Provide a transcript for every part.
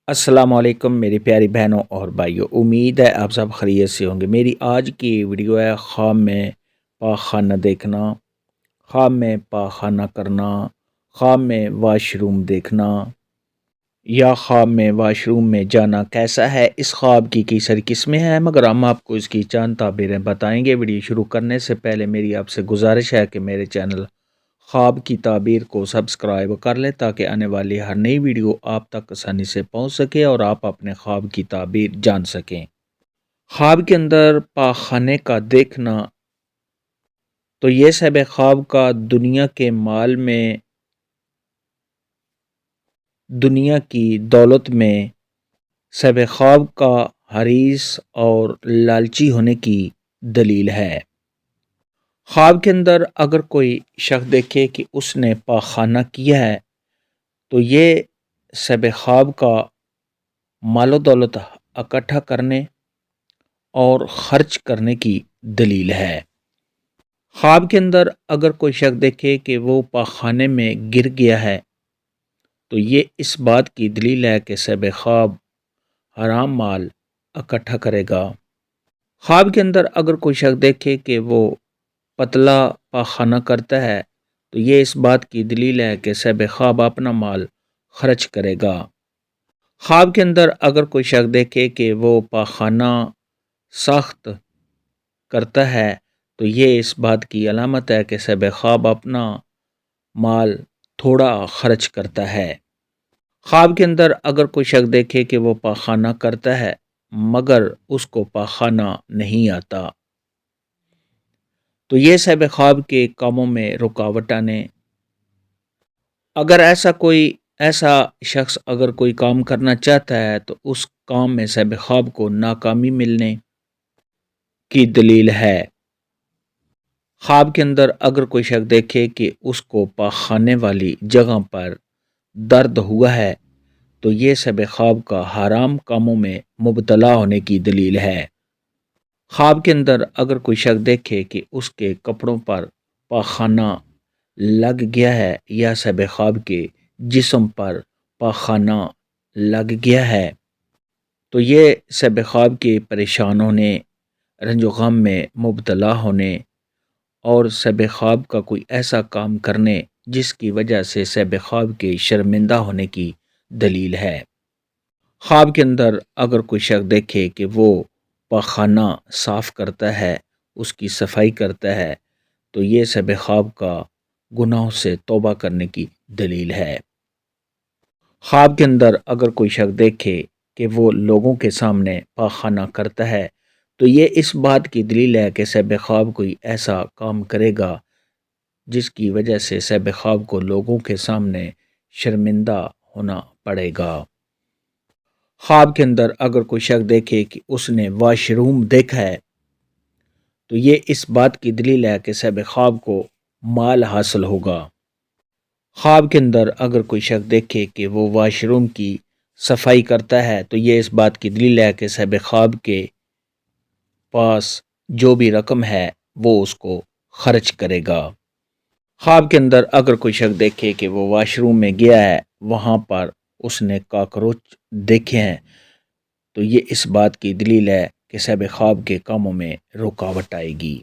السلام علیکم میری پیاری بہنوں اور بھائیوں، امید ہے آپ سب خیریت سے ہوں گے۔ میری آج کی ویڈیو ہے خواب میں پاخانہ دیکھنا، خواب میں پاخانہ کرنا، خواب میں واش روم دیکھنا یا خواب میں واش روم میں جانا کیسا ہے۔ اس خواب کی کئی ساری قسمیں ہیں، مگر ہم آپ کو اس کی چند تعبیریں بتائیں گے۔ ویڈیو شروع کرنے سے پہلے میری آپ سے گزارش ہے کہ میرے چینل خواب کی تعبیر کو سبسکرائب کر لیں تاکہ آنے والی ہر نئی ویڈیو آپ تک آسانی سے پہنچ سکے اور آپ اپنے خواب کی تعبیر جان سکیں۔ خواب کے اندر پاخانے کا دیکھنا تو یہ صاحب خواب کا دنیا کے مال میں، دنیا کی دولت میں صاحب خواب کا حریص اور لالچی ہونے کی دلیل ہے۔ خواب کے اندر اگر کوئی شخص دیکھے کہ اس نے پاخانہ کیا ہے تو یہ صاحب خواب کا مال و دولت اکٹھا کرنے اور خرچ کرنے کی دلیل ہے۔ خواب کے اندر اگر کوئی شخص دیکھے کہ وہ پاخانے میں گر گیا ہے تو یہ اس بات کی دلیل ہے کہ صاحب خواب حرام مال اکٹھا کرے گا۔ خواب کے اندر اگر کوئی شخص دیکھے کہ وہ پتلا پاخانہ کرتا ہے تو یہ اس بات کی دلیل ہے کہ صاحب خواب اپنا مال خرچ کرے گا۔ خواب کے اندر اگر کوئی شخص دیکھے کہ وہ پاخانہ سخت کرتا ہے تو یہ اس بات کی علامت ہے کہ صاحب خواب اپنا مال تھوڑا خرچ کرتا ہے۔ خواب کے اندر اگر کوئی شخص دیکھے کہ وہ پاخانہ کرتا ہے مگر اس کو پاخانہ نہیں آتا تو یہ صاحب خواب کے کاموں میں رکاوٹ آنے، اگر ایسا شخص اگر کوئی کام کرنا چاہتا ہے تو اس کام میں صاحب خواب کو ناکامی ملنے کی دلیل ہے۔ خواب کے اندر اگر کوئی شخص دیکھے کہ اس کو پاخانے والی جگہ پر درد ہوا ہے تو یہ صاحب خواب کا حرام کاموں میں مبتلا ہونے کی دلیل ہے۔ خواب کے اندر اگر کوئی شخص دیکھے کہ اس کے کپڑوں پر پاخانہ لگ گیا ہے یا صاحب خواب کے جسم پر پاخانہ لگ گیا ہے تو یہ صاحب خواب کے پریشان ہونے، رنج و غم میں مبتلا ہونے اور صاحب خواب کا کوئی ایسا کام کرنے جس کی وجہ سے صاحب خواب کے شرمندہ ہونے کی دلیل ہے۔ خواب کے اندر اگر کوئی شخص دیکھے کہ وہ پاخانہ صاف کرتا ہے، اس کی صفائی کرتا ہے تو یہ صاحب خواب کا گناہوں سے توبہ کرنے کی دلیل ہے۔ خواب کے اندر اگر کوئی شخص دیکھے کہ وہ لوگوں کے سامنے پاخانہ کرتا ہے تو یہ اس بات کی دلیل ہے کہ صاحب خواب کوئی ایسا کام کرے گا جس کی وجہ سے صاحب خواب کو لوگوں کے سامنے شرمندہ ہونا پڑے گا۔ خواب کے اندر اگر کوئی شخص دیکھے کہ اس نے واش روم دیکھا ہے تو یہ اس بات کی دلیل ہے کہ صاحب خواب کو مال حاصل ہوگا۔ خواب کے اندر اگر کوئی شخص دیکھے کہ وہ واش روم کی صفائی کرتا ہے تو یہ اس بات کی دلیل ہے کہ صاحب خواب کے پاس جو بھی رقم ہے وہ اس کو خرچ کرے گا۔ خواب کے اندر اگر کوئی شخص دیکھے کہ وہ واش روم میں گیا ہے، وہاں پر اس نے کاکروچ دیکھے ہیں تو یہ اس بات کی دلیل ہے کہ صاحب خواب کے کاموں میں رکاوٹ آئے گی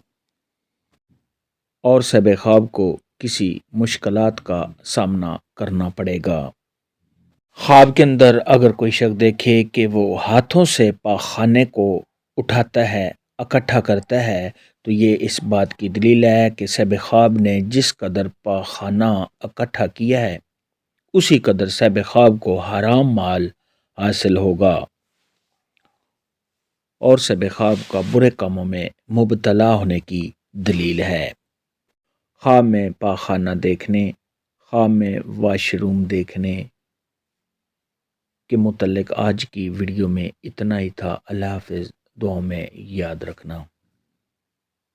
اور صاحب خواب کو کسی مشکلات کا سامنا کرنا پڑے گا۔ خواب کے اندر اگر کوئی شخص دیکھے کہ وہ ہاتھوں سے پاخانے کو اٹھاتا ہے، اکٹھا کرتا ہے تو یہ اس بات کی دلیل ہے کہ صاحب خواب نے جس قدر پاخانہ اکٹھا کیا ہے اسی قدر صاحب خواب کو حرام مال حاصل ہوگا اور صاحب خواب کا برے کاموں میں مبتلا ہونے کی دلیل ہے۔ خواب میں پاخانہ دیکھنے، خواب میں واش روم دیکھنے کے متعلق آج کی ویڈیو میں اتنا ہی تھا۔ اللہ حافظ، دعاؤں میں یاد رکھنا۔